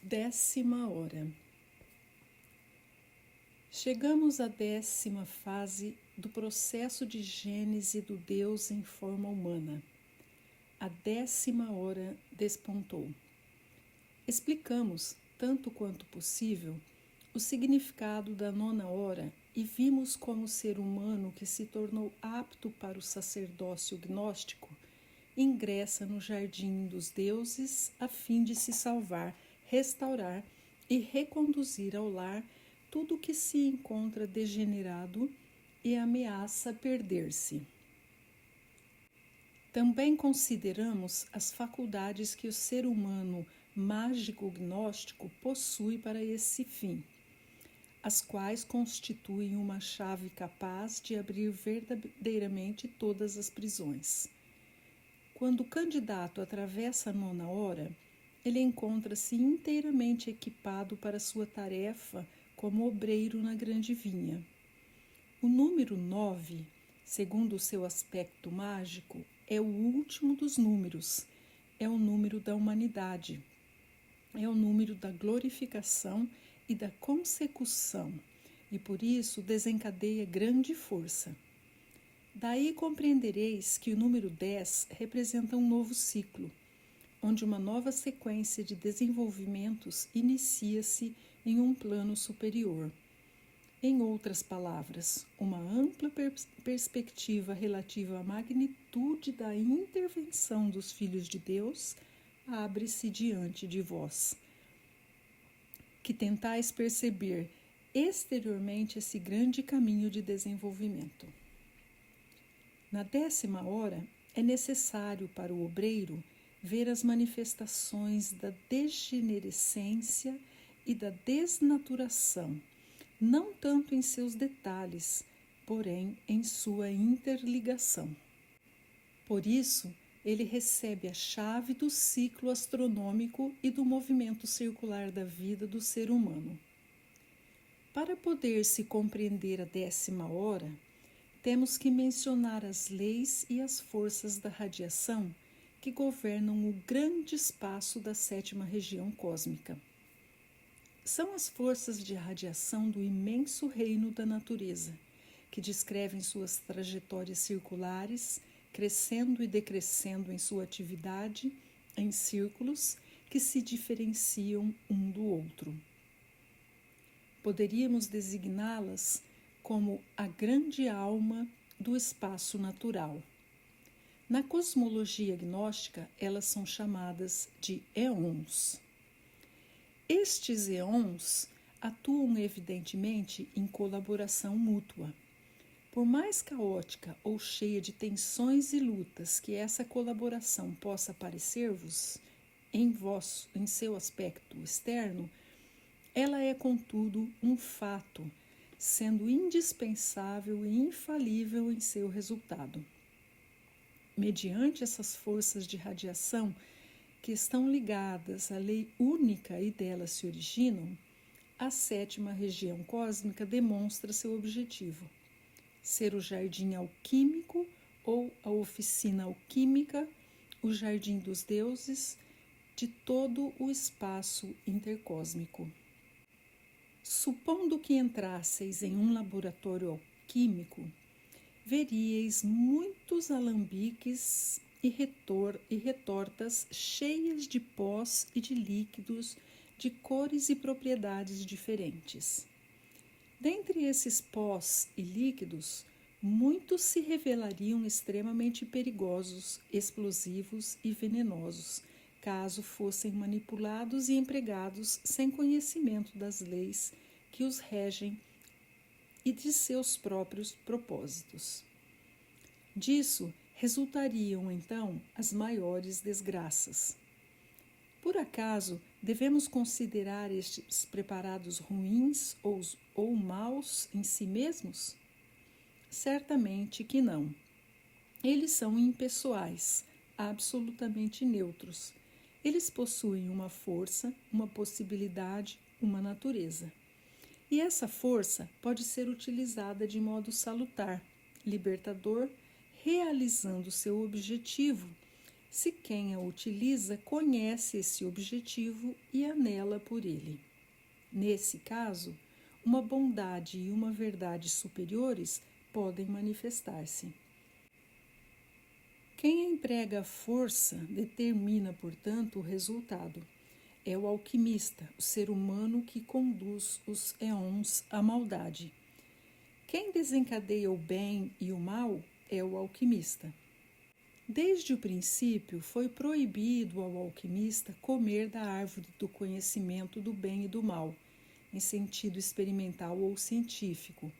10ª hora. Chegamos à 10ª fase do processo de gênese do Deus em forma humana. A 10ª hora despontou. Explicamos, tanto quanto possível, o significado da 9ª hora e vimos como o ser humano que se tornou apto para o sacerdócio gnóstico ingressa no jardim dos deuses a fim de se salvar, restaurar e reconduzir ao lar tudo o que se encontra degenerado e ameaça perder-se. Também consideramos as faculdades que o ser humano mágico-gnóstico possui para esse fim, as quais constituem uma chave capaz de abrir verdadeiramente todas as prisões. Quando o candidato atravessa a 9ª hora, ele encontra-se inteiramente equipado para sua tarefa como obreiro na grande vinha. O número 9, segundo o seu aspecto mágico, é o último dos números, é o número da humanidade, é o número da glorificação e da consecução, e por isso desencadeia grande força. Daí compreendereis que o número 10 representa um novo ciclo, onde uma nova sequência de desenvolvimentos inicia-se em um plano superior. Em outras palavras, uma ampla perspectiva relativa à magnitude da intervenção dos filhos de Deus abre-se diante de vós, que tentais perceber exteriormente esse grande caminho de desenvolvimento. Na 10ª hora, é necessário para o obreiro ver as manifestações da degenerescência e da desnaturação, não tanto em seus detalhes, porém em sua interligação. Por isso, ele recebe a chave do ciclo astronômico e do movimento circular da vida do ser humano. Para poder-se compreender a 10ª hora, temos que mencionar as leis e as forças da radiação que governam o grande espaço da 7ª região cósmica. São as forças de radiação do imenso reino da natureza, que descrevem suas trajetórias circulares, crescendo e decrescendo em sua atividade, em círculos que se diferenciam um do outro. Poderíamos designá-las como a grande alma do espaço natural. Na cosmologia gnóstica, elas são chamadas de éons. Estes éons atuam evidentemente em colaboração mútua. Por mais caótica ou cheia de tensões e lutas que essa colaboração possa parecer-vos, em seu aspecto externo, ela é, contudo, um fato, sendo indispensável e infalível em seu resultado. Mediante essas forças de radiação que estão ligadas à lei única e delas se originam, a 7ª região cósmica demonstra seu objetivo: ser o jardim alquímico ou a oficina alquímica, o jardim dos deuses de todo o espaço intercósmico. Supondo que entrasseis em um laboratório alquímico, veríeis muitos alambiques e retortas cheias de pós e de líquidos de cores e propriedades diferentes. Dentre esses pós e líquidos, muitos se revelariam extremamente perigosos, explosivos e venenosos, caso fossem manipulados e empregados sem conhecimento das leis que os regem e de seus próprios propósitos. Disso resultariam, então, as maiores desgraças. Por acaso, devemos considerar estes preparados ruins ou maus em si mesmos? Certamente que não. Eles são impessoais, absolutamente neutros. Eles possuem uma força, uma possibilidade, uma natureza. E essa força pode ser utilizada de modo salutar, libertador, realizando seu objetivo, se quem a utiliza conhece esse objetivo e anela por ele. Nesse caso, uma bondade e uma verdade superiores podem manifestar-se. Quem emprega a força determina, portanto, o resultado. É o alquimista, o ser humano que conduz os éons à maldade. Quem desencadeia o bem e o mal é o alquimista. Desde o princípio, foi proibido ao alquimista comer da árvore do conhecimento do bem e do mal, em sentido experimental ou científico,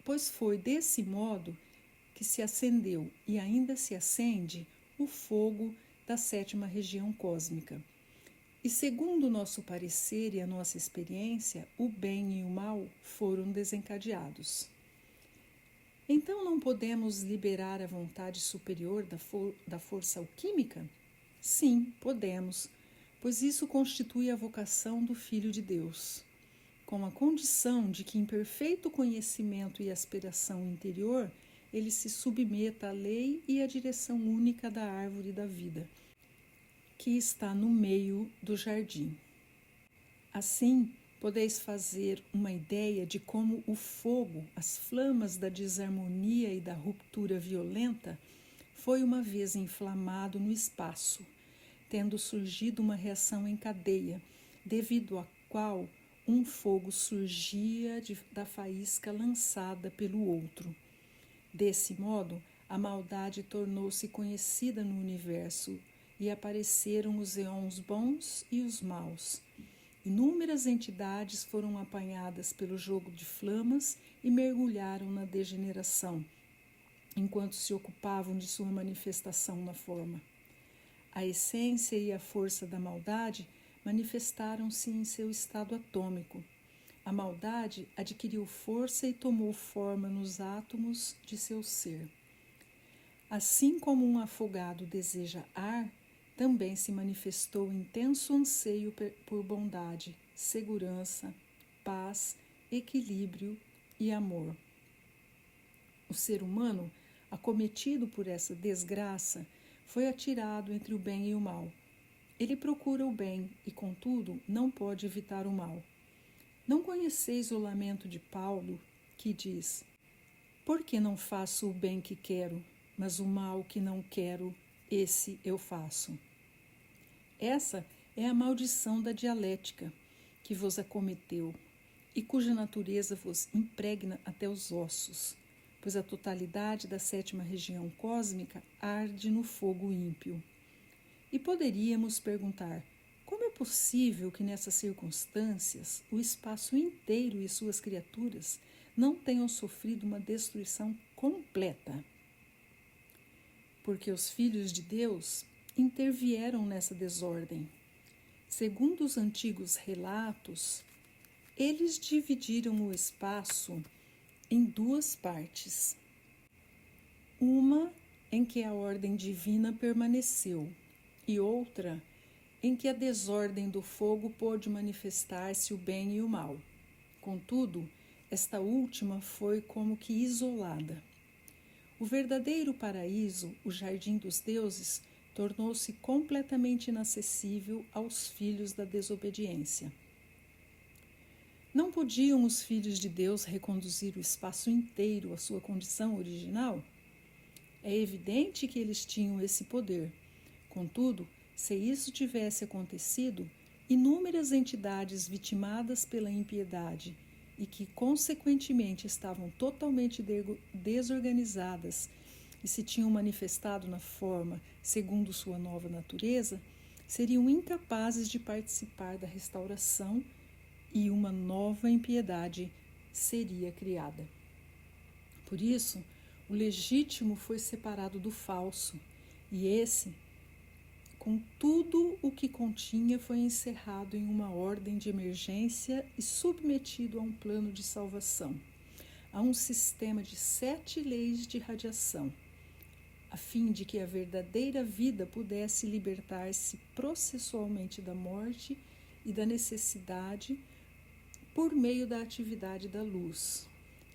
pois foi desse modo que se acendeu e ainda se acende o fogo da sétima região cósmica. E segundo o nosso parecer e a nossa experiência, o bem e o mal foram desencadeados. Então não podemos liberar a vontade superior da força alquímica? Sim, podemos, pois isso constitui a vocação do Filho de Deus, com a condição de que em perfeito conhecimento e aspiração interior ele se submeta à lei e à direção única da árvore da vida, que está no meio do jardim. Assim, podeis fazer uma ideia de como o fogo, as flamas da desarmonia e da ruptura violenta, foi uma vez inflamado no espaço, tendo surgido uma reação em cadeia, devido à qual um fogo surgia da faísca lançada pelo outro. Desse modo, a maldade tornou-se conhecida no universo e apareceram os éons bons e os maus. Inúmeras entidades foram apanhadas pelo jogo de flamas e mergulharam na degeneração, enquanto se ocupavam de sua manifestação na forma. A essência e a força da maldade manifestaram-se em seu estado atômico. A maldade adquiriu força e tomou forma nos átomos de seu ser. Assim como um afogado deseja ar, também se manifestou intenso anseio por bondade, segurança, paz, equilíbrio e amor. O ser humano, acometido por essa desgraça, foi atirado entre o bem e o mal. Ele procura o bem e, contudo, não pode evitar o mal. Não conheceis o lamento de Paulo, que diz: por que não faço o bem que quero, mas o mal que não quero, esse eu faço? Essa é a maldição da dialética que vos acometeu e cuja natureza vos impregna até os ossos, pois a totalidade da sétima região cósmica arde no fogo ímpio. E poderíamos perguntar: como é possível que nessas circunstâncias o espaço inteiro e suas criaturas não tenham sofrido uma destruição completa? Porque os filhos de Deus intervieram nessa desordem. Segundo os antigos relatos, eles dividiram o espaço em duas partes. Uma em que a ordem divina permaneceu e outra em que a desordem do fogo pôde manifestar-se o bem e o mal. Contudo, esta última foi como que isolada. O verdadeiro paraíso, o jardim dos deuses, tornou-se completamente inacessível aos filhos da desobediência. Não podiam os filhos de Deus reconduzir o espaço inteiro à sua condição original? É evidente que eles tinham esse poder. Contudo, se isso tivesse acontecido, inúmeras entidades vitimadas pela impiedade e que, consequentemente, estavam totalmente desorganizadas e se tinham manifestado na forma segundo sua nova natureza, seriam incapazes de participar da restauração e uma nova impiedade seria criada. Por isso, o legítimo foi separado do falso, e esse, com tudo o que continha, foi encerrado em uma ordem de emergência e submetido a um plano de salvação, a um sistema de 7 leis de radiação, a fim de que a verdadeira vida pudesse libertar-se processualmente da morte e da necessidade por meio da atividade da luz,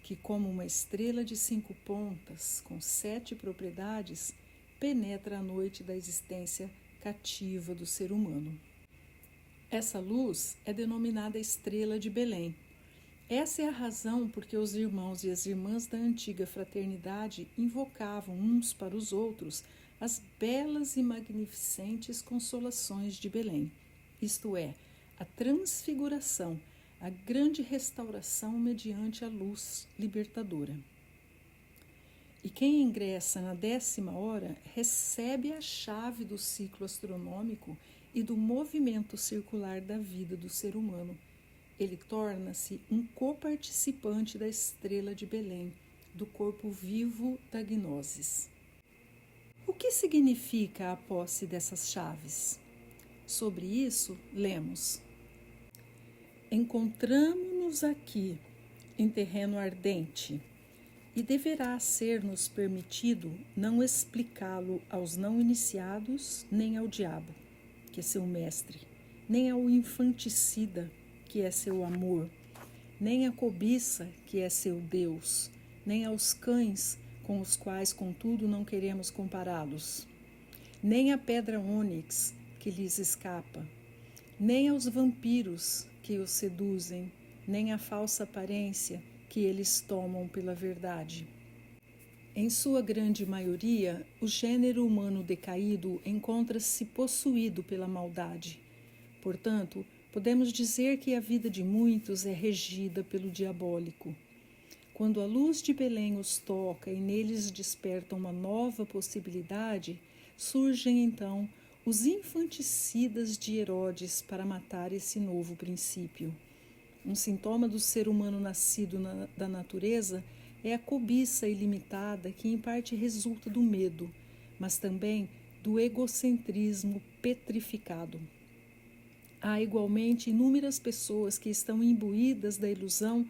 que, como uma estrela de 5 pontas, com 7 propriedades, penetra a noite da existência cativa do ser humano. Essa luz é denominada Estrela de Belém. Essa é a razão por que os irmãos e as irmãs da antiga fraternidade invocavam uns para os outros as belas e magnificentes consolações de Belém, isto é, a transfiguração, a grande restauração mediante a luz libertadora. E quem ingressa na 10ª hora recebe a chave do ciclo astronômico e do movimento circular da vida do ser humano. Ele torna-se um coparticipante da estrela de Belém, do corpo vivo da gnosis. O que significa a posse dessas chaves? Sobre isso, lemos: encontramo-nos aqui, em terreno ardente, e deverá ser-nos permitido não explicá-lo aos não iniciados, nem ao diabo, que é seu mestre, nem ao infanticida, que é seu amor, nem à cobiça, que é seu Deus, nem aos cães, com os quais, contudo, não queremos compará-los, nem à pedra ônix, que lhes escapa, nem aos vampiros que os seduzem, nem à falsa aparência que eles tomam pela verdade. Em sua grande maioria, o gênero humano decaído encontra-se possuído pela maldade. Portanto, podemos dizer que a vida de muitos é regida pelo diabólico. Quando a luz de Belém os toca e neles desperta uma nova possibilidade, surgem então os infanticidas de Herodes para matar esse novo princípio. Um sintoma do ser humano nascido da natureza é a cobiça ilimitada que em parte resulta do medo, mas também do egocentrismo petrificado. Há igualmente inúmeras pessoas que estão imbuídas da ilusão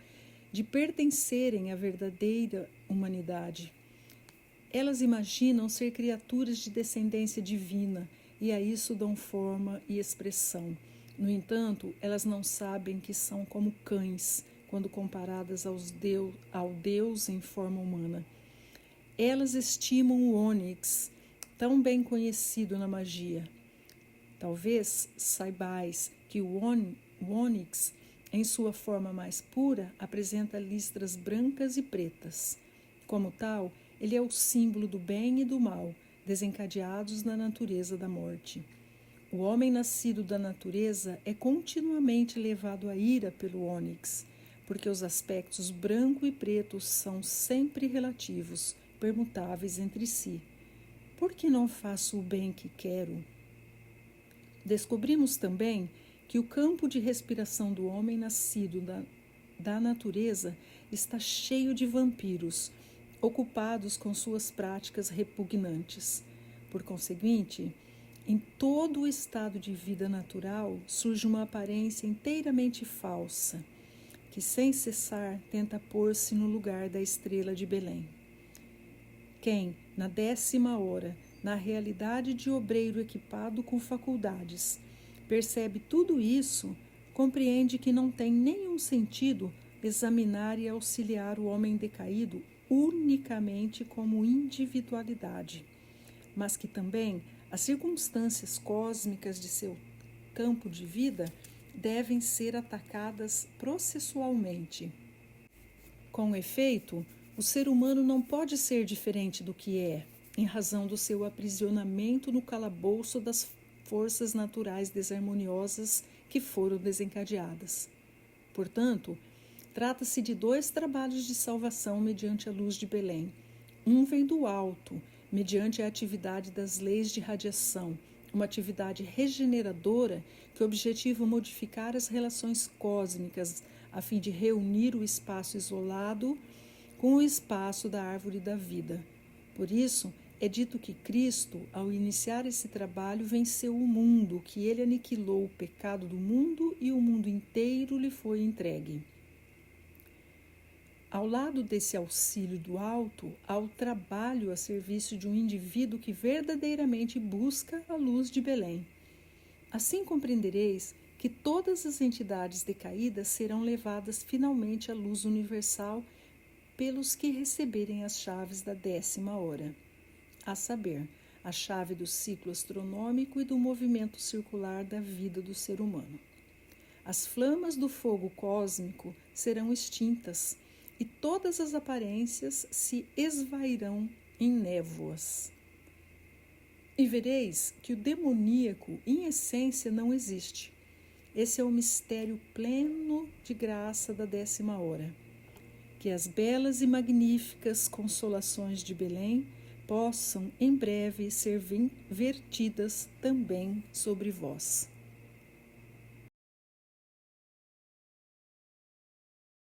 de pertencerem à verdadeira humanidade. Elas imaginam ser criaturas de descendência divina e a isso dão forma e expressão. No entanto, elas não sabem que são como cães quando comparadas ao Deus em forma humana. Elas estimam o ônix, tão bem conhecido na magia. Talvez saibais que o ônix, em sua forma mais pura, apresenta listras brancas e pretas. Como tal, ele é o símbolo do bem e do mal, desencadeados na natureza da morte. O homem nascido da natureza é continuamente levado à ira pelo ônix, porque os aspectos branco e preto são sempre relativos, permutáveis entre si. Por que não faço o bem que quero? Descobrimos também que o campo de respiração do homem nascido da natureza está cheio de vampiros, ocupados com suas práticas repugnantes. Por conseguinte, em todo o estado de vida natural surge uma aparência inteiramente falsa, que sem cessar tenta pôr-se no lugar da estrela de Belém. Quem, na 10ª hora, na realidade de obreiro equipado com faculdades, percebe tudo isso, compreende que não tem nenhum sentido examinar e auxiliar o homem decaído unicamente como individualidade, mas que também as circunstâncias cósmicas de seu campo de vida devem ser atacadas processualmente. Com efeito, o ser humano não pode ser diferente do que é, em razão do seu aprisionamento no calabouço das forças naturais desarmoniosas que foram desencadeadas. Portanto, trata-se de 2 trabalhos de salvação mediante a luz de Belém. Um vem do alto, mediante a atividade das leis de radiação, uma atividade regeneradora que objetiva modificar as relações cósmicas a fim de reunir o espaço isolado com o espaço da árvore da vida. Por isso, é dito que Cristo, ao iniciar esse trabalho, venceu o mundo, que ele aniquilou o pecado do mundo e o mundo inteiro lhe foi entregue. Ao lado desse auxílio do alto, há o trabalho a serviço de um indivíduo que verdadeiramente busca a luz de Belém. Assim compreendereis que todas as entidades decaídas serão levadas finalmente à luz universal pelos que receberem as chaves da 10ª hora, a saber, a chave do ciclo astronômico e do movimento circular da vida do ser humano. As flamas do fogo cósmico serão extintas e todas as aparências se esvairão em névoas. E vereis que o demoníaco, em essência, não existe. Esse é o mistério pleno de graça da 10ª hora. Que as belas e magníficas consolações de Belém possam em breve ser vertidas também sobre vós.